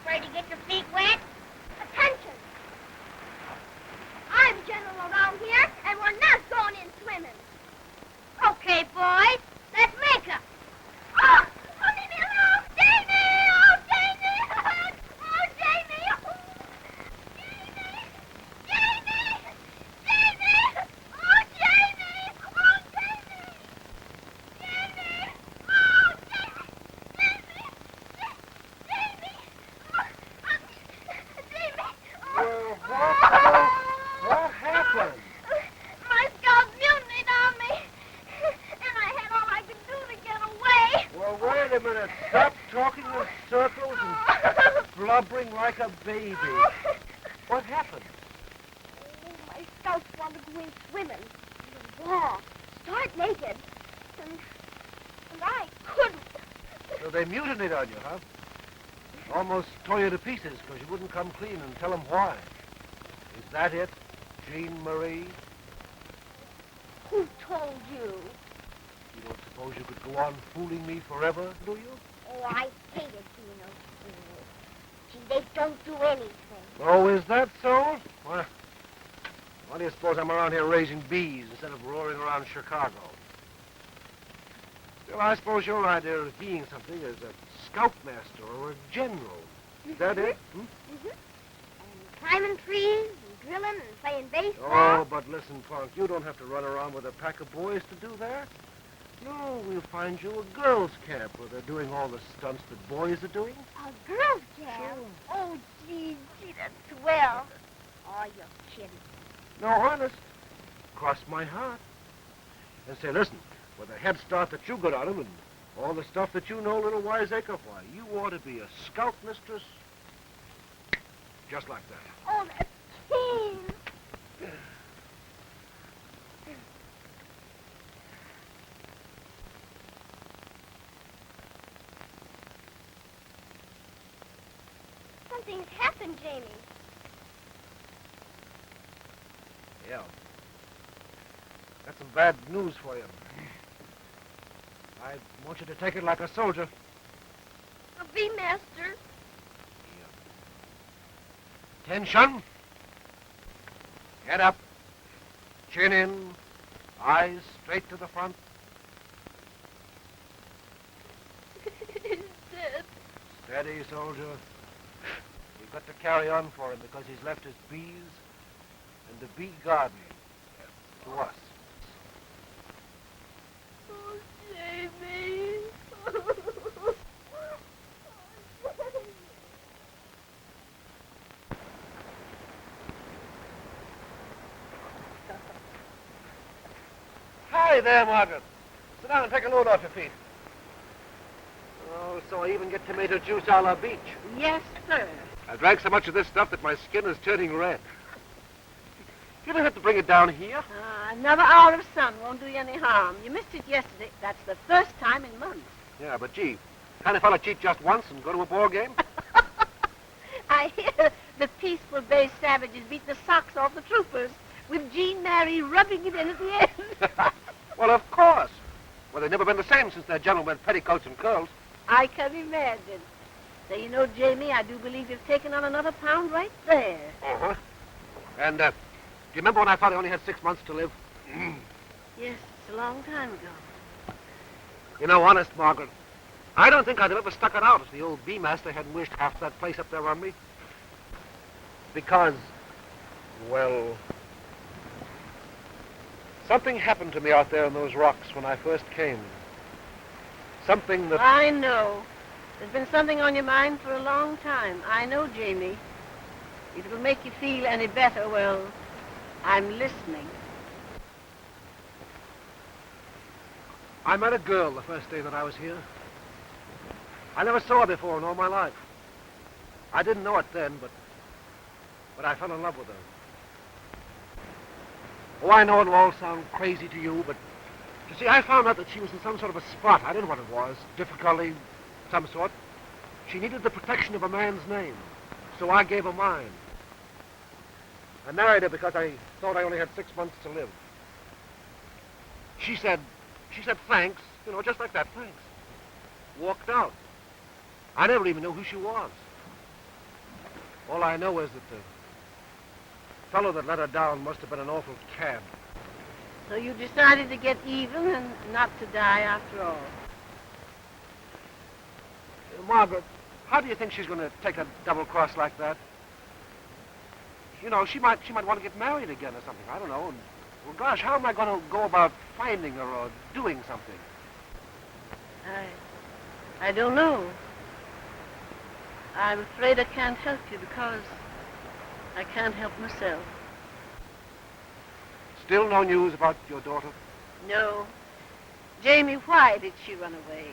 Afraid to get your feet wet. Attention. I'm general around here, and we're not going in swimming. Okay, boys. Let's make up. Oh! Oh, leave me alone! Jamie! Oh, Jamie! Oh, Jamie! Oh, Jamie! Jamie! Jamie! Oh, Jamie! Oh, Jamie! Jamie! Oh, Jamie! Jamie! Jamie! Oh, Jamie! What happened? My scouts mutinied on me, and I had all I could do to get away. Well, wait a minute. Stop talking in circles and blubbering like a baby. What happened? Oh, my scouts wanted to go in swimming. The law. Start naked. And I couldn't. So they mutinied on you, huh? Almost tore you to pieces because you wouldn't come clean and tell them why. Is that it, Jean Marie? Who told you? You don't suppose you could go on fooling me forever, do you? Oh, I hated being a fool. Gee, they don't do anything. Oh, is that so? Well, why do you suppose I'm around here raising bees instead of roaring around Chicago? Still, I suppose your idea of being something is a scoutmaster or a general. Is that it? Hmm? Mm-hmm. And climbing trees and drilling and playing baseball. Oh, but listen, Punk, you don't have to run around with a pack of boys to do that. No, we'll find you a girls' camp where they're doing all the stunts that boys are doing. A girls' camp? Oh, gee, that's swell. Oh, you're kidding. No, honest. Cross my heart. And say, listen, with the head start that you got on him and all the stuff that you know, little wiseacre, why, you ought to be a scout mistress just like that. Oh, that's keen. Something's happened, Jamie. Yeah. Got some bad news for you. I want you to take it like a soldier. A B-master. Attention. Head up. Chin in. Eyes straight to the front. He's dead. Steady, soldier. We've got to carry on for him because he's left his bees and the bee garden to us. Oh, Jamie. Hey there, Margaret. Sit down and take a load off your feet. Oh, so I even get tomato juice a la beach. Yes, sir. I drank so much of this stuff that my skin is turning red. You don't have to bring it down here. Another hour of sun won't do you any harm. You missed it yesterday. That's the first time in months. Yeah, but gee, can't a fella cheat just once and go to a ball game? I hear the Peaceful Bay Savages beat the socks off the troopers, with Gene Mary rubbing it in at the end. Well, of course. Well, they've never been the same since their general went petticoats and curls. I can imagine. So, you know, Jamie, I do believe you've taken on another pound right there. Uh-huh. And, do you remember when I thought I only had 6 months to live? Yes, it's a long time ago. You know, honest, Margaret, I don't think I'd have ever stuck it out if the old bee-master hadn't wished half that place up there on me. Because, well, something happened to me out there in those rocks when I first came. Something that... I know. There's been something on your mind for a long time. I know, Jamie. If it'll make you feel any better, well, I'm listening. I met a girl the first day that I was here. I never saw her before in all my life. I didn't know it then, but I fell in love with her. Oh, I know it'll all sound crazy to you, but you see, I found out that she was in some sort of a spot. I didn't know what it was. Difficulty, some sort. She needed the protection of a man's name, so I gave her mine. I married her because I thought I only had 6 months to live. She said thanks, you know, just like that, thanks. Walked out. I never even knew who she was. All I know is that the fellow that let her down must have been an awful cad. So you decided to get even and not to die after all. Margaret, how do you think she's going to take a double cross like that? You know, she might want to get married again or something. I don't know. And, well, gosh, how am I going to go about finding her or doing something? I don't know. I'm afraid I can't help you because I can't help myself. Still no news about your daughter? No. Jamie, why did she run away?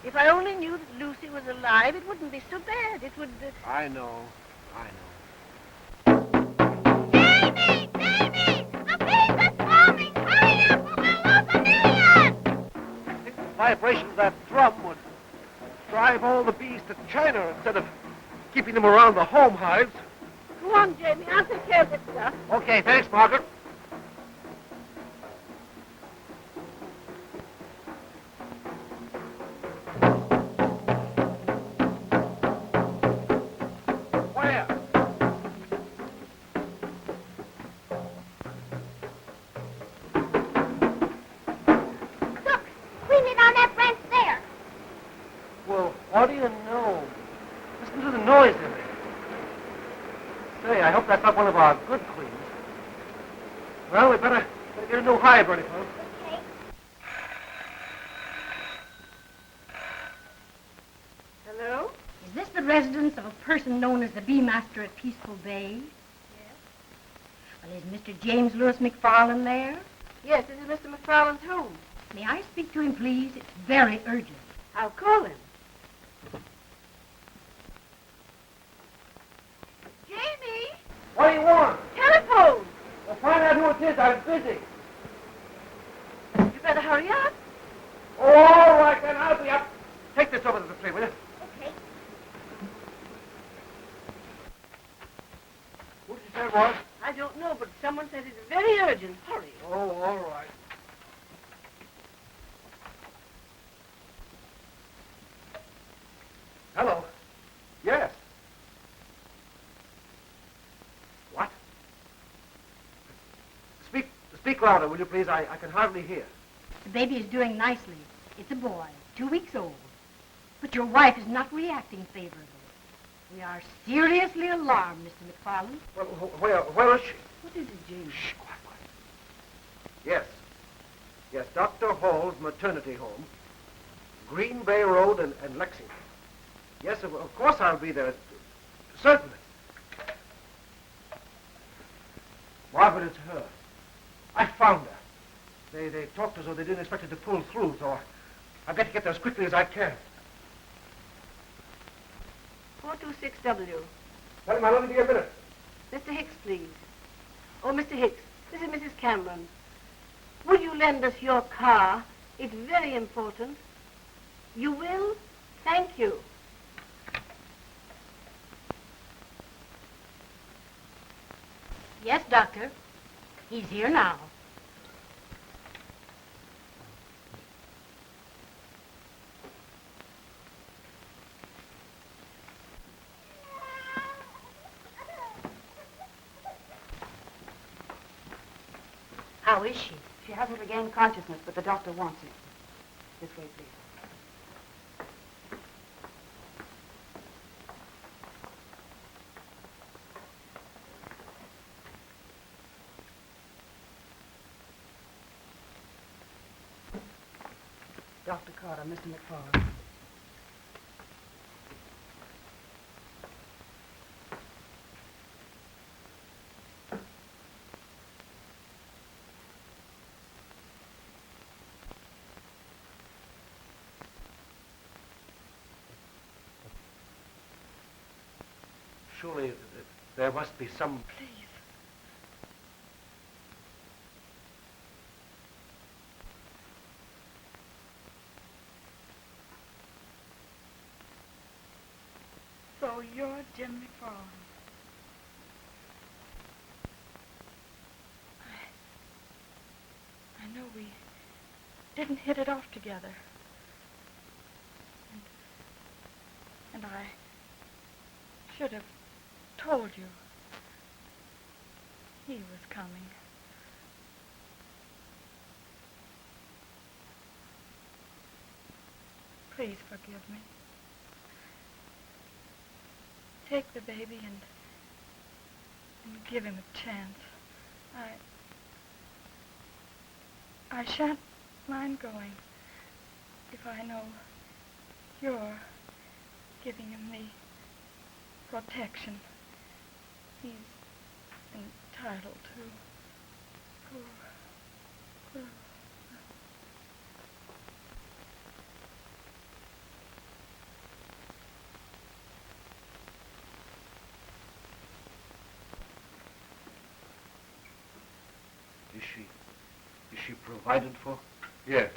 If I only knew that Lucy was alive, it wouldn't be so bad. It would... I know. Jamie! Jamie! A bees is swarming! Hurry up or we'll lose a million! I think the vibration of that drum would drive all the bees to China instead of keeping them around the home hives. Go on, Jamie. I'll take care of this stuff. Okay, thanks, Margaret. Where? Look! Clean it on that branch there! Well, what do you know? Listen to the noise in there. Say, I hope that's not one of our good queens. Well, we better get a new hive ready for them. Okay. Hello? Is this the residence of a person known as the Bee Master at Peaceful Bay? Yes. Well, is Mr. James Lewis McFarland there? Yes, this is Mr. McFarland's home. May I speak to him, please? It's very urgent. I'll call him. Jamie! What do you want? Telephone! Well, find out who it is. I'm busy. You better hurry up. All right, then. I'll be up. Take this over to the tree, will you? Okay. Who did you say it was? I don't know, but someone said it's very urgent. Hurry. Oh, all right. Hello. Yes. What? Speak louder, will you, please? I can hardly hear. The baby is doing nicely. It's a boy, 2 weeks old. But your wife is not reacting favorably. We are seriously alarmed, Mr. McFarland. Well, where is she? What is it, James? Shh, quiet. Yes, Dr. Hall's maternity home, Green Bay Road and Lexington. Yes, of course I'll be there. Certainly. Margaret, it's her. I found her. They talked as though they didn't expect it to pull through, so I've got to get there as quickly as I can. 426W. Tell him I'll only be a minute. Mr. Hicks, please. Oh, Mr. Hicks, this is Mrs. Cameron. Would you lend us your car? It's very important. You will? Thank you. Yes, Doctor. He's here now. How is she? She hasn't regained consciousness, but the doctor wants it. This way, please. Dr. Carter, Mr. McFarland. Surely there must be some... Please. So you're Jim McFarland. I know we didn't hit it off together. And I should have told you he was coming. Please forgive me. Take the baby and give him a chance. I shan't mind going if I know you're giving him the protection he's entitled to. Poor. Is she provided for? Yes.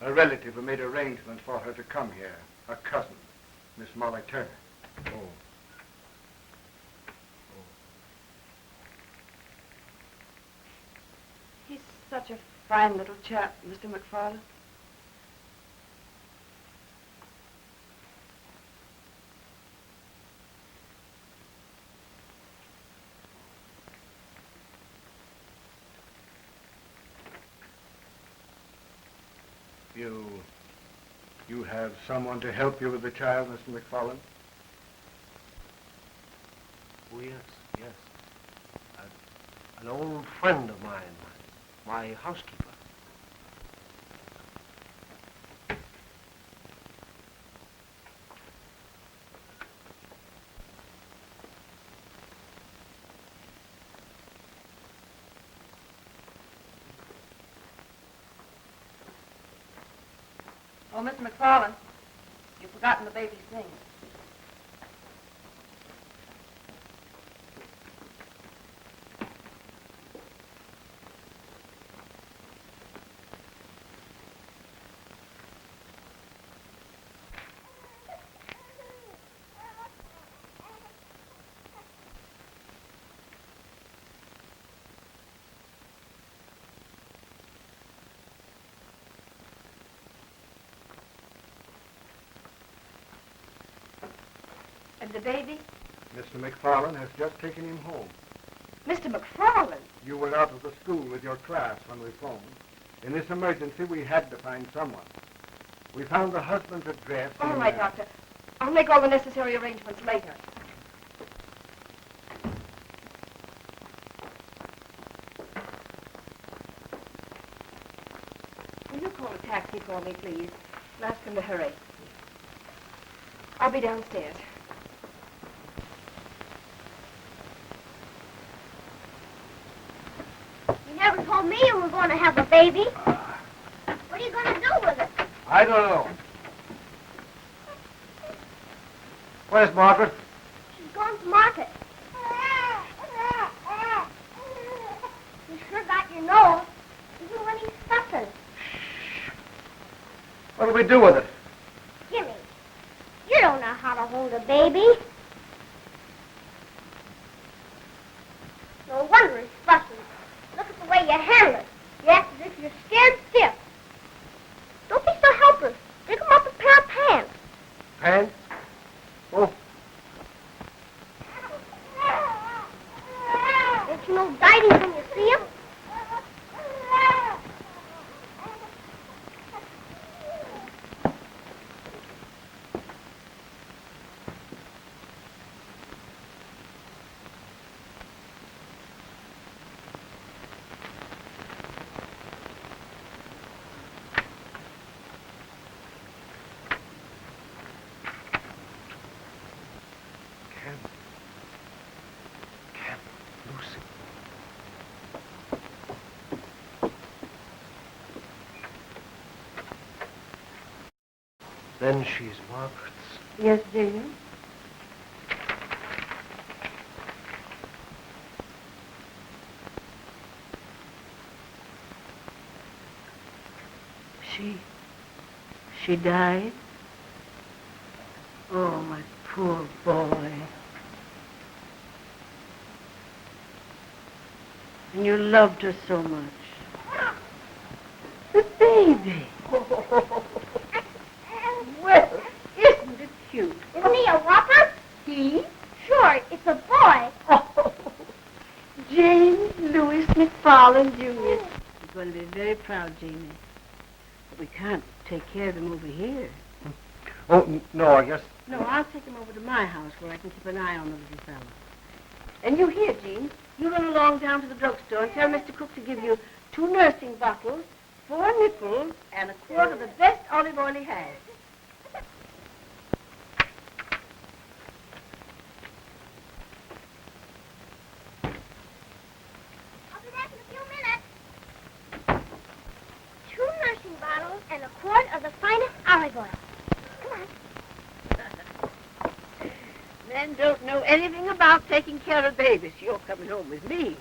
A relative who made arrangements for her to come here. A cousin, Miss Molly Turner. Oh. He's such a fine little chap, Mr. McFarland. You have someone to help you with the child, Mr. McFarland? Oh, yes. An old friend of mine, my housekeeper. Oh, Mr. McFarland, you've forgotten the baby's things. And the baby? Mr. McFarland has just taken him home. Mr. McFarland? You were out of the school with your class when we phoned. In this emergency, we had to find someone. We found the husband's address. All right, Doctor. I'll make all the necessary arrangements later. Will you call a taxi for me, please? And ask him to hurry. I'll be downstairs. You never told me you were going want to have a baby. What are you going to do with it? I don't know. Where's Margaret? She's gone to market. You sure got your nose. Even when he's sucking. What do we do with it? Jimmy, you don't know how to hold a baby. No wonder it's fussy. Look at the way you handle it. You act as if you're scared stiff. Don't be so helpless. Pick him up a pair of pants. Pants? Oh. Don't you know guiding when you see him? Then she's Margaret's. Yes, dear. She died? Oh, my poor boy. And you loved her so much. The baby. Well, isn't it cute? Isn't he a whopper? He? Sure, it's a boy. Oh, James Louis McFarland, Jr. He's going to be very proud, Jamie. But we can't take care of him over here. Oh, no, I guess. No, I'll take him over to my house where I can keep an eye on the little fellow. And you here, Jean. You run along down to the drugstore and tell Mr. Cook to give you 2 nursing bottles, 4 nipples, and a quart of the best olive oil he has. I'll be back in a few minutes. 2 nursing bottles and a quart of the finest olive oil. Come on. Men don't know anything about taking care of babies. You're coming home with me.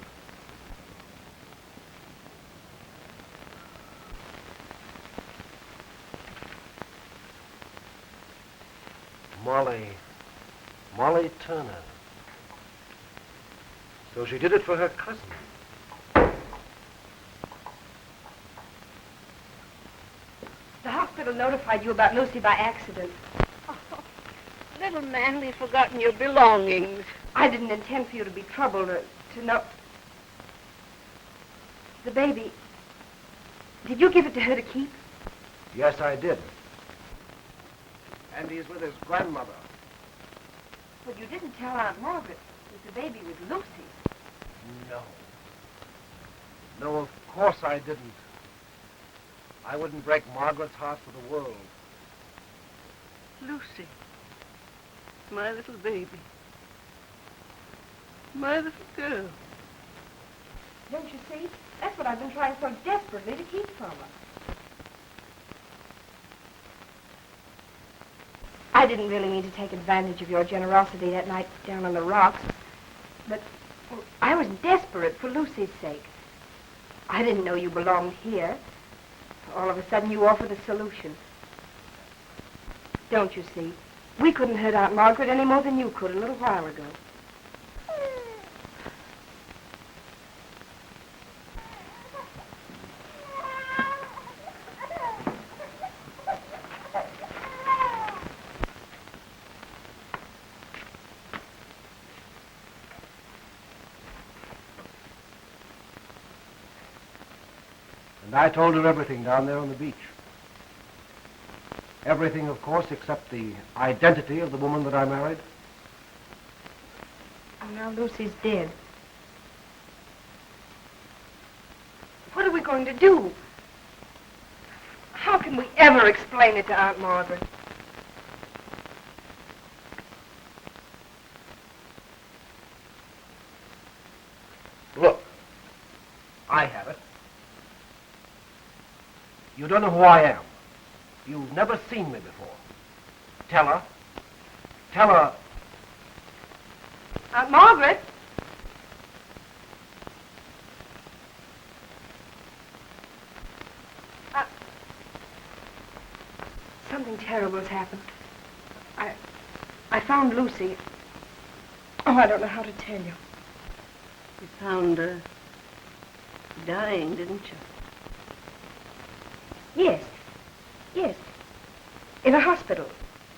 Molly Turner. So she did it for her cousin. The hospital notified you about Lucy by accident. Oh, little man, we've forgotten your belongings. I didn't intend for you to be troubled or to know. The baby, did you give it to her to keep? Yes, I did. And he's with his grandmother. But you didn't tell Aunt Margaret that the baby was Lucy's. No. No, of course I didn't. I wouldn't break Margaret's heart for the world. Lucy. My little baby. My little girl. Don't you see? That's what I've been trying so desperately to keep from her. I didn't really mean to take advantage of your generosity that night down on the rocks, but I was desperate for Lucy's sake. I didn't know you belonged here. All of a sudden, you offered a solution. Don't you see? We couldn't hurt Aunt Margaret any more than you could a little while ago. And I told her everything down there on the beach. Everything, of course, except the identity of the woman that I married. And now Lucy's dead. What are we going to do? How can we ever explain it to Aunt Margaret? Look, I have it. You don't know who I am. You've never seen me before. Tell her. Tell her. Margaret. Something terrible has happened. I found Lucy. Oh, I don't know how to tell you. You found her dying, didn't you? Yes. Yes. In a hospital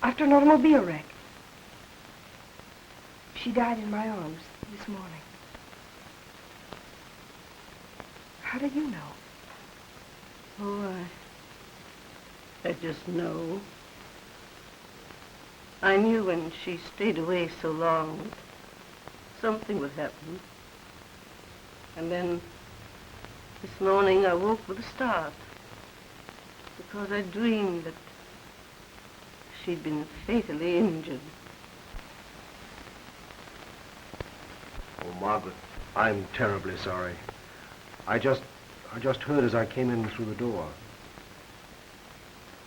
after an automobile wreck. She died in my arms this morning. How did you know? Oh, I just know. I knew when she stayed away so long that something would happen. And then this morning I woke with a start because I dreamed that she'd been fatally injured. Oh, Margaret, I'm terribly sorry. I just heard as I came in through the door.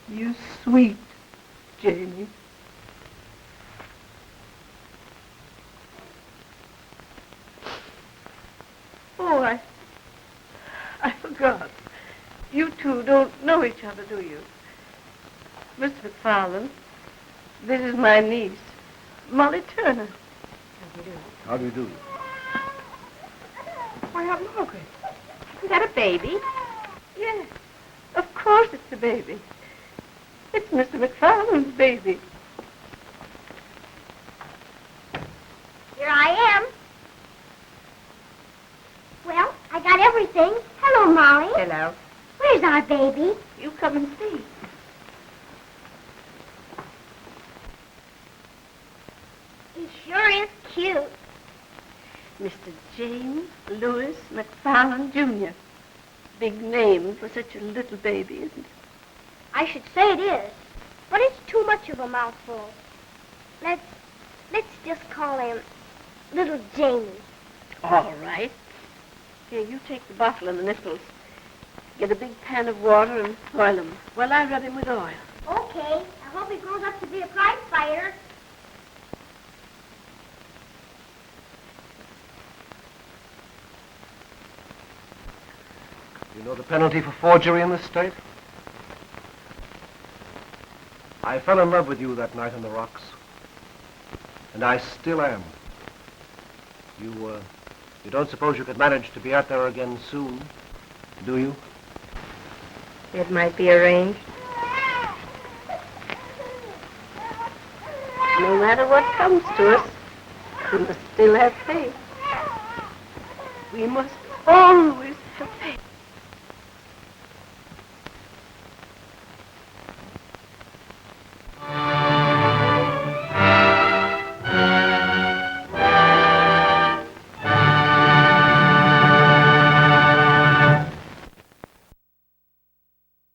You sweet Jamie. Oh, I forgot. You two don't know each other, do you? Mr. McFarland, this is my niece, Molly Turner. How do you do? How do you do? Why, Aunt Margaret. Is that a baby? Yes, of course it's a baby. It's Mr. McFarland's baby. Here I am. Well, I got everything. Hello, Molly. Hello. Where's our baby? You come and see. He sure is cute. Mr. James Louis McFarland, Jr. Big name for such a little baby, isn't it? I should say it is, but it's too much of a mouthful. Let's just call him Little Jamie. All right. Here, you take the bottle and the nipples. Get a big pan of water and boil them while I rub him with oil. Okay, I hope he grows up to be a prize fighter. You know the penalty for forgery in this state? I fell in love with you that night on the rocks. And I still am. You don't suppose you could manage to be out there again soon, do you? It might be arranged. No matter what comes to us, we must still have faith. We must always have faith.